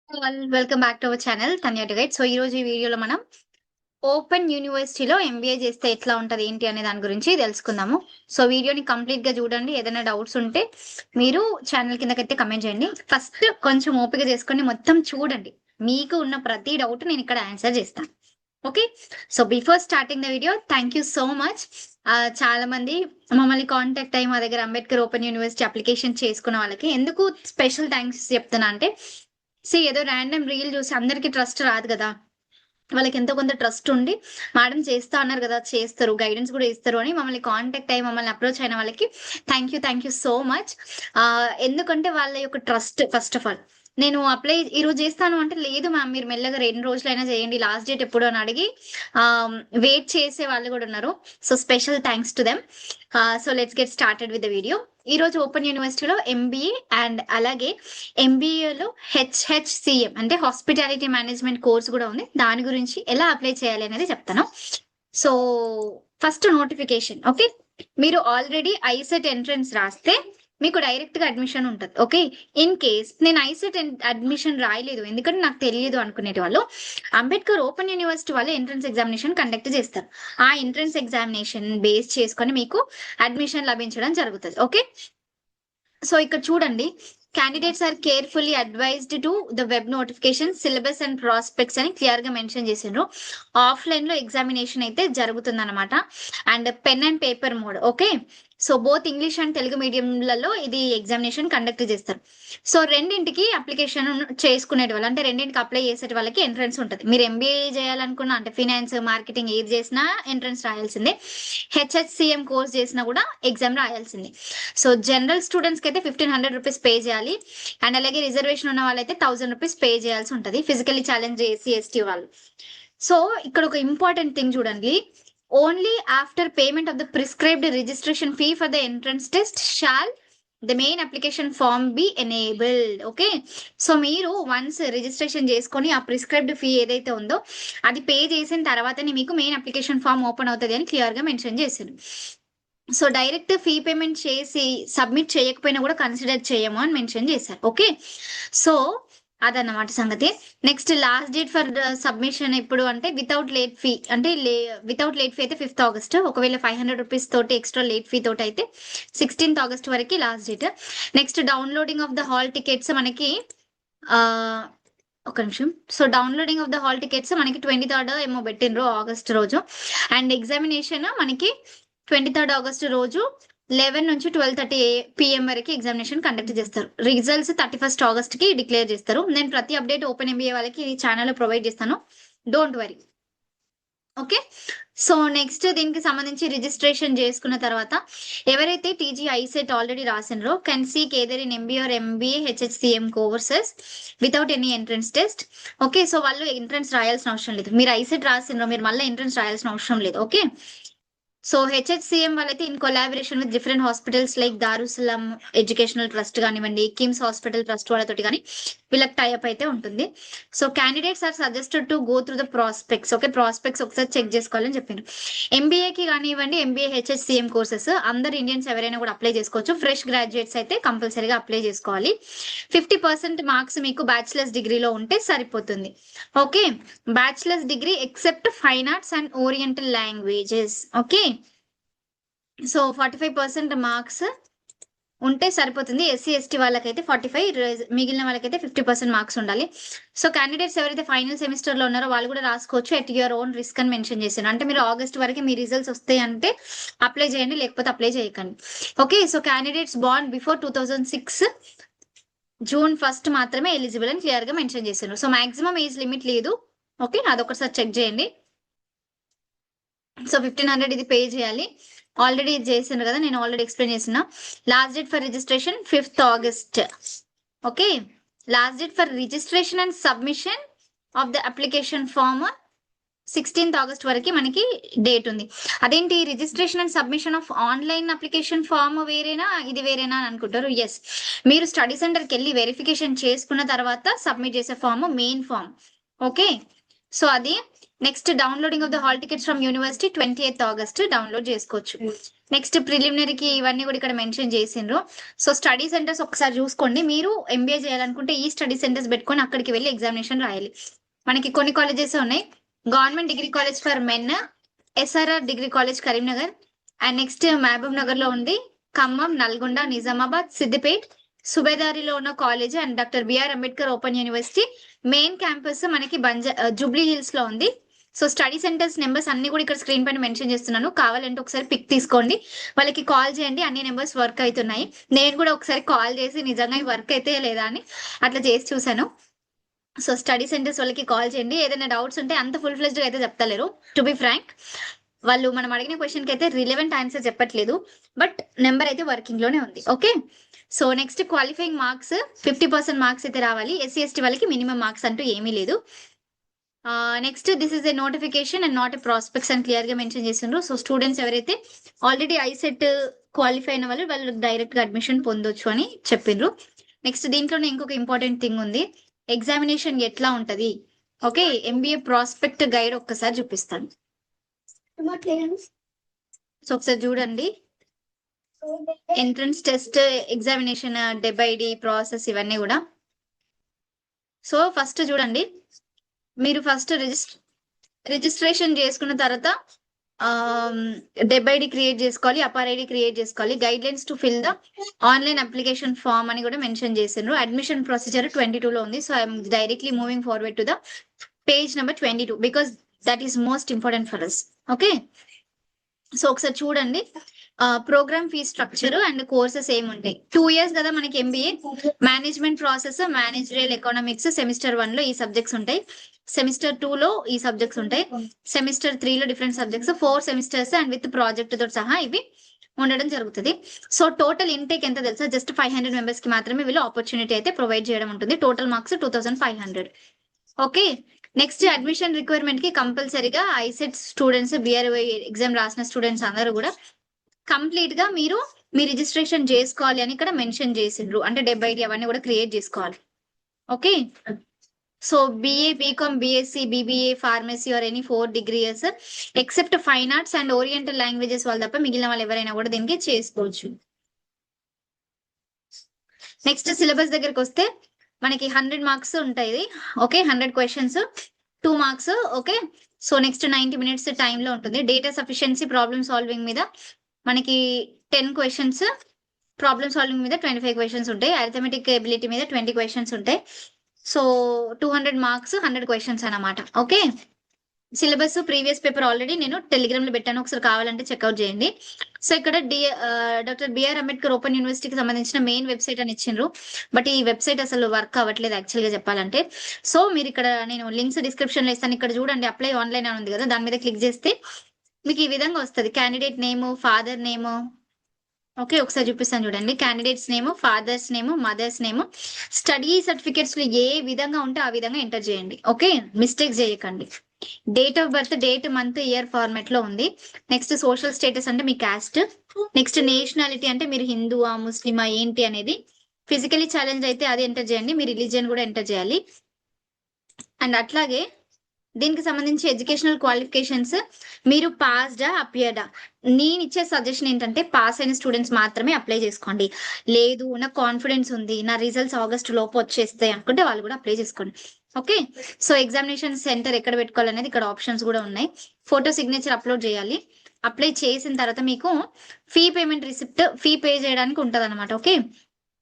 Welcome back to our channel Tanya guide. So ఈ రోజు ఈ వీడియోలో మనం ఓపెన్ యూనివర్సిటీలో ఎంబీఏ చేస్తే ఎట్లా ఉంటది ఏంటి అనే దాని గురించి తెలుసుకుందాము. సో వీడియోని కంప్లీట్ గా చూడండి. ఏదైనా డౌట్స్ ఉంటే మీరు ఛానల్ కిందకైతే కమెంట్ చేయండి. ఫస్ట్ కొంచెం ఓపిక చేసుకొని మొత్తం చూడండి. మీకు ఉన్న ప్రతి డౌట్ నేను ఇక్కడ ఆన్సర్ చేస్తాను. Okay, so before starting the video thank you so much. చాలా మంది మమ్మల్ని కాంటాక్ట్ అయ్యి మా దగ్గర అంబేద్కర్ ఓపెన్ యూనివర్సిటీ అప్లికేషన్ చేసుకున్న వాళ్ళకి ఎందుకు స్పెషల్ థ్యాంక్స్ చెప్తున్నా అంటే, ఏదో ర్యాండమ్ రీల్ చూసి అందరికి ట్రస్ట్ రాదు కదా. వాళ్ళకి ఎంతో కొంత ట్రస్ట్ ఉండి మేడం చేస్తా అన్నారు కదా, చేస్తారు, గైడెన్స్ కూడా ఇస్తారు అని మమ్మల్ని కాంటాక్ట్ అయ్యి మమ్మల్ని అప్రోచ్ అయిన వాళ్ళకి థ్యాంక్ యూ సో మచ్. ఎందుకంటే వాళ్ళ యొక్క ట్రస్ట్. ఫస్ట్ ఆఫ్ ఆల్ నేను అప్లై ఈ రోజు చేస్తాను అంటే, లేదు మ్యామ్ మీరు మెల్లగా 2 రోజులైనా చేయండి, లాస్ట్ డేట్ ఎప్పుడు అని అడిగి వెయిట్ చేసే వాళ్ళు కూడా ఉన్నారు. So special thanks to them. So let's get started with the video. ఈ రోజు ఓపెన్ యూనివర్సిటీలో ఎంబీఏ అండ్ అలాగే ఎంబీఏలో హెచ్హెచ్సిఎం అంటే హాస్పిటాలిటీ మేనేజ్మెంట్ కోర్స్ కూడా ఉంది. దాని గురించి ఎలా అప్లై చేయాలి అనేది చెప్తాను. So first notification. ఓకే, మీరు ఆల్రెడీ ఐసెట్ ఎంట్రన్స్ రాస్తే మీకు డైరెక్ట్ గా అడ్మిషన్ ఉంటుంది. ఓకే, ఇన్ కేస్ నేను ఐసెట్ అడ్మిషన్ రాయలేదు ఎందుకంటే నాకు తెలియదు అనుకునేటి వాళ్ళు, అంబేద్కర్ ఓపెన్ యూనివర్సిటీ వాళ్ళు ఎంట్రన్స్ ఎగ్జామినేషన్ కండక్ట్ చేస్తారు. ఆ ఎంట్రన్స్ ఎగ్జామినేషన్ బేస్ చేసుకొని మీకు అడ్మిషన్ లభించడం జరుగుతుంది. ఓకే, సో ఇక్కడ చూడండి, candidates are carefully advised to the web notification syllabus and prospects అని క్లియర్ గా మెన్షన్ చేసిండ్రు. ఆఫ్లైన్ లో ఎగ్జామినేషన్ అయితే జరుగుతుంది అనమాట, and pen and paper mode. Okay, so both English and Telugu మీడియంలలో ఇది ఎగ్జామినేషన్ కండక్ట్ చేస్తారు. సో రెండింటికి అప్లికేషన్ చేసుకునే వాళ్ళు అంటే రెండింటికి అప్లై చేసే వాళ్ళకి ఎంట్రన్స్ ఉంటుంది. మీరు ఎంబీఏ చేయాలనుకున్నా అంటే ఫినాన్స్ మార్కెటింగ్ ఏది చేసినా ఎంట్రన్స్ రాయాల్సిందే. హెచ్హెచ్సిఎం కోర్స్ చేసినా కూడా ఎగ్జామ్ రాయాల్సిందే. సో జనరల్ స్టూడెంట్స్ కి అయితే 1500 రూపీస్ పే చేయాలి, అండ్ అలాగే రిజర్వేషన్ ఉన్న వాళ్ళైతే 1000 రూపీస్ పే చేయాల్సి ఉంటుంది, ఫిజికల్లీ ఛాలెంజ్ ఎస్సీ ఎస్టీ వాళ్ళు. సో ఇక్కడ ఒక ఇంపార్టెంట్ థింగ్ చూడండి, only after payment of the prescribed registration fee for the entrance test shall the main application form be enabled. Okay, so మీరు once registration చేసుకొని ఆ prescribed fee ఏదైతే ఉందో అది పే చేసిన తర్వాతనే మీకు మెయిన్ అప్లికేషన్ ఫామ్ ఓపెన్ అవుతుంది అని క్లియర్ గా మెన్షన్ చేశారు. సో డైరెక్ట్ ఫీ పేమెంట్ చేసి సబ్మిట్ చేయకపోయినా కూడా కన్సిడర్ చేయము అని మెన్షన్ చేశారు. ఓకే, సో అదన్నమాట సంగతి. Next last date for submission ఎప్పుడు అంటే వితౌట్ లేట్ ఫీ అంటే వితౌట్ లేట్ ఫీ అయితే 5th ఆగస్ట్. ఒకవేళ 500 రూపీస్ తోటి ఎక్స్ట్రా లేట్ ఫీ తోటి అయితే 16th ఆగస్ట్ వరకు last date. Next downloading of the hall tickets మనకి ఒక నిమిషం. So downloading of the hall tickets మనకి 23rd ఏమో పెట్టినరు ఆగస్ట్ రోజు, అండ్ ఎగ్జామినేషన్ మనకి 23rd ఆగస్ట్ రోజు 11 నుంచి 12:30 PM వరకు ఎగ్జామినేషన్ కండక్ట్ చేస్తారు. రిజల్ట్స్ 31st ఆగస్ట్ కి డిక్లేర్ చేస్తారు. నేను ప్రతి అప్డేట్ ఓపెన్ ఎంబీఏ వాళ్ళకి ఈ ఛానల్లో ప్రొవైడ్ చేస్తాను, don't worry. Okay, so next దీనికి సంబంధించి రిజిస్ట్రేషన్ చేసుకున్న తర్వాత ఎవరైతే టీజీ ఐసెట్ ఆల్రెడీ రాసినరో can seek either in MBA or MBA HHCM courses without any entrance test. Okay, so వాళ్ళు ఎంట్రన్స్ రాయాల్సిన అవసరం లేదు. మీరు ఐసెట్ రాసినరో మీరు మళ్ళీ ఎంట్రన్స్ రాయాల్సిన అవసరం లేదు. ఓకే, సో హెచ్హెచ్సిఎం వాళ్ళైతే in collaboration with different hospitals like Darussalam educational trust కానివ్వండి, కిమ్స్ హాస్పిటల్ ట్రస్ట్ వాళ్ళతోటి కానీ వీళ్ళకి టైప్ అయితే ఉంటుంది. So candidates are suggested to go through the prospects. Okay, prospects ఒకసారి చెక్ చేసుకోవాలని చెప్పారు. ఎంబీఏకి కానివ్వండి, ఎంబీఏ హెచ్హెచ్సిఎం కోర్సెస్ అందరు ఇండియన్స్ ఎవరైనా కూడా అప్లై చేసుకోవచ్చు. ఫ్రెష్ గ్రాడ్యుయేట్స్ అయితే కంపల్సరీగా అప్లై చేసుకోవాలి. 50% మార్క్స్ మీకు బ్యాచిలర్స్ డిగ్రీలో ఉంటే సరిపోతుంది. Okay, bachelors degree except fine arts and oriental languages. Okay, so 45% marks ఉంటే సరిపోతుంది. ఎస్సీ ఎస్టీ వాళ్ళకైతే 45, మిగిలిన వాళ్ళకైతే 50% మార్క్స్ ఉండాలి. సో క్యాండిడేట్స్ ఎవరైతే ఫైనల్ సెమిస్టర్ లో ఉన్నారో వాళ్ళు కూడా రాసుకోవచ్చు ఎట్ యువర్ ఓన్ రిస్క్ అని మెన్షన్ చేశాను. అంటే మీరు ఆగస్ట్ వరకు మీ రిజల్ట్స్ వస్తాయి అంటే అప్లై చేయండి, లేకపోతే అప్లై చేయకండి. Okay, so candidates born before 2006 June 1 మాత్రమే ఎలిజిబుల్ అని క్లియర్ గా మెన్షన్ చేశాను. సో మాక్సిమం ఏజ్ లిమిట్ లేదు. ఓకే, అదొకసారి చెక్ చేయండి. సో 1500 ఇది పే చేయాలి. ఆల్రెడీ చేసాను కదా, నేను ఆల్రెడీ ఎక్స్ప్లెయిన్ చేసిన. Last date for registration 5th August. Okay, last date for registration and submission of the application form 16th August వరకు మనకి డేట్ ఉంది. అదేంటి registration and submission of online application form వేరేనా ఇది వేరేనా అని అనుకుంటారు. ఎస్, మీరు స్టడీ సెంటర్కి వెళ్ళి వెరిఫికేషన్ చేసుకున్న తర్వాత సబ్మిట్ చేసే form main form. Okay, so అది next downloading of the hall tickets from university 28th August download చేసుకోవచ్చు. నెక్స్ట్ ప్రిలిమినరీకి ఇవన్నీ కూడా ఇక్కడ మెన్షన్ చేసిండ్రు. సో స్టడీ సెంటర్స్ ఒకసారి చూసుకోండి. మీరు ఎంబీఏ చేయాలనుకుంటే ఈ స్టడీ సెంటర్స్ పెట్టుకొని అక్కడికి వెళ్ళి ఎగ్జామినేషన్ రాయాలి. మనకి కొన్ని కాలేజెస్ ఉన్నాయి. Government degree college for men, SRR degree college Karimnagar, and next Mahabubnagar లో ఉంది, ఖమ్మం, నల్గొండ, నిజామాబాద్, సిద్దిపేట్, సుబేదారిలో ఉన్న college and doctor BR Ambedkar open university main campus మనకి జూబ్లీ హిల్స్ లో ఉంది. సో స్టడీ సెంటర్స్ నెంబర్స్ అన్ని కూడా ఇక్కడ స్క్రీన్ పైన మెన్షన్ చేస్తున్నాను. కావాలంటే ఒకసారి పిక్ తీసుకోండి, వాళ్ళకి కాల్ చేయండి. అన్ని నెంబర్స్ వర్క్ అవుతున్నాయి. నేను కూడా ఒకసారి కాల్ చేసి నిజంగా వర్క్ అయితే లేదా అని అట్లా చేసి చూసాను. సో స్టడీ సెంటర్స్ వాళ్ళకి కాల్ చేయండి. ఏదైనా డౌట్స్ ఉంటే అంత ఫుల్ ఫ్లెజ్డ్ అయితే చెప్తలేరు. టు బి ఫ్రాంక్, వాళ్ళు మనం అడిగిన క్వశ్చన్కి అయితే రిలెవెంట్ ఆన్సర్ చెప్పట్లేదు, బట్ నెంబర్ అయితే వర్కింగ్ లోనే ఉంది. Okay, so next qualifying marks 50% marks అయితే రావాలి. ఎస్సీ ఎస్టీ వాళ్ళకి మినిమం మార్క్స్ అంటూ ఏమీ లేదు. Next this is a notification and not a prospects అని క్లియర్ గా మెన్షన్ చేసిండ్రు. సో స్టూడెంట్స్ ఎవరైతే ఆల్రెడీ ఐసెట్ క్వాలిఫై అయిన వాళ్ళు డైరెక్ట్ గా అడ్మిషన్ పొందొచ్చు అని చెప్పిండ్రు. నెక్స్ట్ దీంట్లోనే ఇంకొక ఇంపార్టెంట్ థింగ్ ఉంది, ఎగ్జామినేషన్ ఎట్లా ఉంటది. ఓకే, ఎంబీఏ ప్రాస్పెక్ట్ గైడ్ ఒక్కసారి చూపిస్తాను. సో ఒకసారి చూడండి, ఎంట్రన్స్ టెస్ట్, ఎగ్జామినేషన్, డెబైడి ప్రాసెస్ ఇవన్నీ కూడా. సో ఫస్ట్ చూడండి, మీరు ఫస్ట్ రిజిస్ట్రేషన్ చేసుకున్న తర్వాత డెబ్ ఐడి క్రియేట్ చేసుకోవాలి, అపార్ ఐడి క్రియేట్ చేసుకోవాలి. Guidelines to fill the online application form అని కూడా మెన్షన్ చేసిండ్రు. అడ్మిషన్ ప్రొసీజర్ 22 లో ఉంది. So I'm directly moving forward to the page number 22 because that is most important for us. Okay, so ఒకసారి చూడండి, program fee structure and courses ఏముంటాయి. 2 years కదా మనకి MBA. Management process, managerial economics semester 1 లో ఈ subjects ఉంటాయి. Semester 2 లో ఈ సబ్జెక్ట్స్ ఉంటాయి. సెమిస్టర్ 3 లో different subjects, 4 semesters and with project తో సహా ఇవి ఉండడం జరుగుతుంది. సో టోటల్ ఇంటేక్ ఎంత తెలుసా, జస్ట్ 500 మెంబర్స్ కి మాత్రమే వీళ్ళు ఆపర్చునిటీ అయితే ప్రొవైడ్ చేయడం ఉంటుంది. Total marks 2500. Okay, next admission requirement కి కంపల్సరీగా ఐసెట్ స్టూడెంట్స్, బిఆర్ఓ ఎగ్జామ్ రాసిన స్టూడెంట్స్ అందరూ కూడా కంప్లీట్ గా మీరు మీ రిజిస్ట్రేషన్ చేసుకోవాలి అని ఇక్కడ మెన్షన్ చేసిండ్రు. అంటే డెబ్ ఐడి అవన్నీ కూడా క్రియేట్ చేసుకోవాలి. Okay, so BA, BCom, BSc, BBA, pharmacy or any 4 degrees except fine arts and oriental languages వాళ్ళు తప్ప మిగిలిన వాళ్ళు ఎవరైనా కూడా దీనికి చేసుకోవచ్చు. నెక్స్ట్ సిలబస్ దగ్గరకు వస్తే మనకి 100 మార్క్స్ ఉంటాయి. Okay, 100 questions, 2 marks. Okay, so next 90 minutes time లో ఉంటుంది. డేటా సఫిషియన్సీ, ప్రాబ్లమ్ సాల్వింగ్ మీద మనకి 10 questions, ప్రాబ్లమ్ సాల్వింగ్ మీద 25 questions ఉంటాయి. అరిథమెటిక్ ఎబిలిటీ మీద 20 questions ఉంటాయి. సో 200 marks, 100 questions అన్నమాట. Okay, syllabus previous paper already నేను టెలిగ్రామ్ లో పెట్టాను, ఒకసారి కావాలంటే చెక్అవుట్ చేయండి. సో ఇక్కడ డాక్టర్ బిఆర్ అంబేద్కర్ ఓపెన్ యూనివర్సిటీకి సంబంధించిన మెయిన్ వెబ్సైట్ అని ఇచ్చిండ్రు, బట్ ఈ వెబ్సైట్ అసలు వర్క్ అవ్వట్లేదు యాక్చువల్ గా చెప్పాలంటే. సో మీరు ఇక్కడ నేను లింక్స్ డిస్క్రిప్షన్ లో ఇస్తాను. ఇక్కడ చూడండి, అప్లై ఆన్లైన్ అని ఉంది కదా, దాని మీద క్లిక్ చేస్తే మీకు ఈ విధంగా వస్తుంది. Candidate name, father name. Okay, ఒకసారి చూపిస్తాను చూడండి. Candidates name, father's name, mother's name, study certificates లో ఏ విధంగా ఉంటే ఆ విధంగా ఎంటర్ చేయండి. ఓకే, మిస్టేక్స్ చేయకండి. Date of birth, date, month, year format లో ఉంది. నెక్స్ట్ సోషల్ స్టేటస్ అంటే మీ క్యాస్ట్. నెక్స్ట్ నేషనాలిటీ అంటే మీరు హిందూవా, ముస్లిమా ఏంటి అనేది. ఫిజికలీ ఛాలెంజ్ అయితే అది ఎంటర్ చేయండి. మీ రిలీజియన్ కూడా ఎంటర్ చేయాలి. అండ్ అట్లాగే దీనికి సంబంధించి ఎడ్యుకేషనల్ క్వాలిఫికేషన్స్, మీరు పాస్డా, అపియర్డా. నేను ఇచ్చే సజెషన్ ఏంటంటే పాస్ అయిన స్టూడెంట్స్ మాత్రమే అప్లై చేసుకోండి. లేదు నాకు కాన్ఫిడెన్స్ ఉంది, నా రిజల్ట్స్ ఆగస్ట్ లోపు వచ్చేస్తాయి అనుకుంటే వాళ్ళు కూడా అప్లై చేసుకోండి. ఓకే, సో ఎగ్జామినేషన్ సెంటర్ ఎక్కడ పెట్టుకోవాలనేది ఇక్కడ ఆప్షన్స్ కూడా ఉన్నాయి. ఫోటో సిగ్నేచర్ అప్లోడ్ చేయాలి. అప్లై చేసిన తర్వాత మీకు fee payment receipt, fee pay చేయడానికి ఉంటది అనమాట. ఓకే,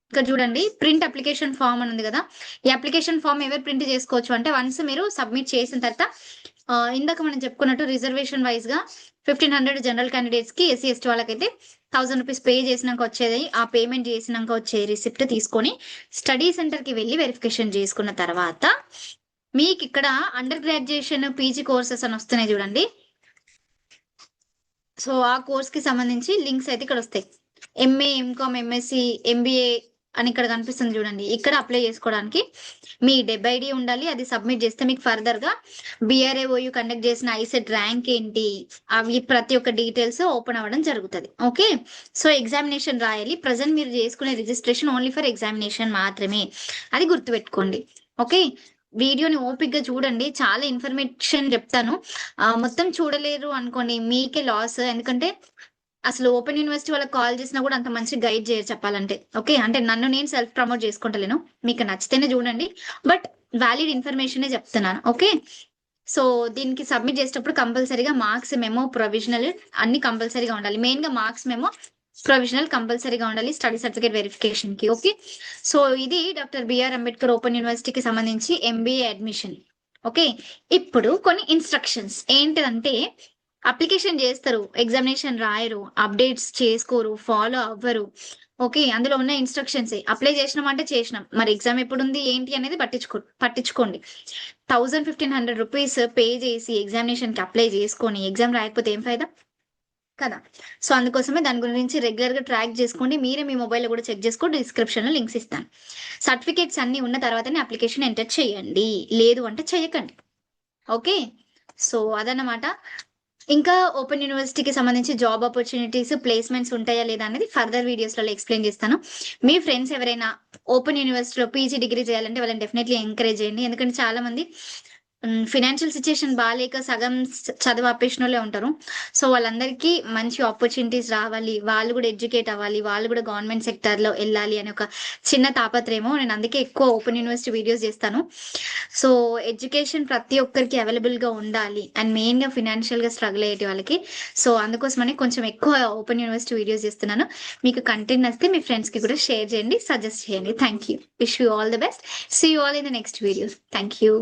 ఇక్కడ చూడండి, ప్రింట్ అప్లికేషన్ ఫామ్ అని ఉంది కదా. ఈ అప్లికేషన్ ఫామ్ ఎవరు ప్రింట్ చేసుకోవచ్చు అంటే వన్స్ మీరు సబ్మిట్ చేసిన తర్వాత ఇందాక మనం చెప్పుకున్నట్టు రిజర్వేషన్ వైజ్ గా 1500 జనరల్ క్యాండిడేట్స్ కి, ఎస్సీ ఎస్టీ వాళ్ళకైతే 1000 రూపీస్ పే చేసినాక వచ్చేది. ఆ పేమెంట్ చేసినాక వచ్చే రిసిప్ట్ తీసుకొని స్టడీ సెంటర్ కి వెళ్ళి వెరిఫికేషన్ చేసుకున్న తర్వాత మీకు ఇక్కడ అండర్ గ్రాడ్యుయేషన్, పీజీ కోర్సెస్ అని వస్తున్నాయి చూడండి. సో ఆ కోర్స్ కి సంబంధించి లింక్స్ అయితే ఇక్కడ వస్తాయి. ఎంఏ, ఎంకామ్, ఎంఎస్సి, ఎంబీఏ అని ఇక్కడ కనిపిస్తుంది చూడండి. ఇక్కడ అప్లై చేసుకోవడానికి మీ డెబ్ ఐడి ఉండాలి. అది సబ్మిట్ చేస్తే మీకు ఫర్దర్ గా బిఆర్ఏఓయు కండక్ట్ చేసిన ఐసెట్ ర్యాంక్ ఏంటి, అవి ప్రతి ఒక్క డీటెయిల్స్ ఓపెన్ అవ్వడం జరుగుతుంది. ఓకే, సో ఎగ్జామినేషన్ రాయాలి. ప్రజెంట్ మీరు చేసుకునే రిజిస్ట్రేషన్ ఓన్లీ ఫర్ ఎగ్జామినేషన్ మాత్రమే, అది గుర్తుపెట్టుకోండి. ఓకే, వీడియోని ఓపిక్గా చూడండి, చాలా ఇన్ఫర్మేషన్ చెప్తాను. మొత్తం చూడలేరు అనుకోండి మీకే లాస్. ఎందుకంటే అసలు ఓపెన్ యూనివర్సిటీ వాళ్ళకి కాల్ చేసినా కూడా అంత మంచి గైడ్ చేయరు చెప్పాలంటే. ఓకే, అంటే నన్ను నేను సెల్ఫ్ ప్రమోట్ చేసుకుంటలేను, మీకు నచ్చితేనే చూడండి, బట్ వ్యాలిడ్ ఇన్ఫర్మేషనే చెప్తున్నాను. ఓకే, సో దీనికి సబ్మిట్ చేసేటప్పుడు కంపల్సరీగా మార్క్స్ మెమో, ప్రొవిజనల్ అన్ని కంపల్సరీగా ఉండాలి. మెయిన్ గా మార్క్స్ మెమో, ప్రొవిజనల్ కంపల్సరీగా ఉండాలి స్టడీ సర్టిఫికేట్ వెరిఫికేషన్ కి. ఓకే, సో ఇది డాక్టర్ బిఆర్ అంబేద్కర్ ఓపెన్ యూనివర్సిటీకి సంబంధించి ఎంబీఏ అడ్మిషన్. ఓకే, ఇప్పుడు కొన్ని ఇన్స్ట్రక్షన్స్ ఏంటిదంటే, అప్లికేషన్ చేస్తారు, ఎగ్జామినేషన్ రాయరు, అప్డేట్స్ చేసుకోరు, ఫాలో అవ్వరు. ఓకే, అందులో ఉన్న ఇన్స్ట్రక్షన్స్ అప్లై చేసినాం అంటే చేసినాం, మరి ఎగ్జామ్ ఎప్పుడు ఉంది ఏంటి అనేది పట్టించుకోండి. 1500 రూపీస్ పే చేసి ఎగ్జామినేషన్ కి అప్లై చేసుకొని ఎగ్జామ్ రాయకపోతే ఏం ఫైదా కదా. సో అందుకోసమే దాని గురించి రెగ్యులర్ గా ట్రాక్ చేసుకోండి. మీరే మీ మొబైల్లో కూడా చెక్ చేసుకోండి, డిస్క్రిప్షన్ లో లింక్స్ ఇస్తాను. సర్టిఫికేట్స్ అన్ని ఉన్న తర్వాతనే అప్లికేషన్ ఎంటర్ చేయండి, లేదు అంటే చేయకండి. ఓకే, సో అదన్నమాట. ఇంకా ఓపెన్ యూనివర్సిటీకి సంబంధించి జాబ్ ఆపర్చునిటీస్, ప్లేస్మెంట్స్ ఉంటాయా లేదా అనేది ఫర్దర్ వీడియోస్లలో ఎక్స్ప్లెయిన్ చేస్తాను. మీ ఫ్రెండ్స్ ఎవరైనా ఓపెన్ యూనివర్సిటీలో పీజీ డిగ్రీ చేయాలంటే వాళ్ళని డెఫినెట్లీ ఎంకరేజ్ చేయండి. ఎందుకంటే చాలా మంది ఫినాన్షియల్ సిచ్యుయేషన్ బాగాలేక సగం చదువు ఆపేసిన వాళ్ళే ఉంటారు. సో వాళ్ళందరికీ మంచి ఆపర్చునిటీస్ రావాలి, వాళ్ళు కూడా ఎడ్యుకేట్ అవ్వాలి, వాళ్ళు కూడా గవర్నమెంట్ సెక్టర్ లో వెళ్ళాలి అనే ఒక చిన్న తాపత్రయమో. నేను అందుకే ఎక్కువ ఓపెన్ యూనివర్సిటీ వీడియోస్ చేస్తాను. సో ఎడ్యుకేషన్ ప్రతి ఒక్కరికి అవైలబుల్ గా ఉండాలి, అండ్ మెయిన్ గా ఫినాన్షియల్ గా స్ట్రగుల్ అయ్యే వాళ్ళకి. సో అందుకోసమని కొంచెం ఎక్కువ ఓపెన్ యూనివర్సిటీ వీడియోస్ చేస్తున్నాను. మీకు కంటెంట్ నచ్చితే మీ ఫ్రెండ్స్ కి కూడా షేర్ చేయండి, సజెస్ట్ చేయండి. Thank you, wish you all the best. See you all in the next video. Thank you.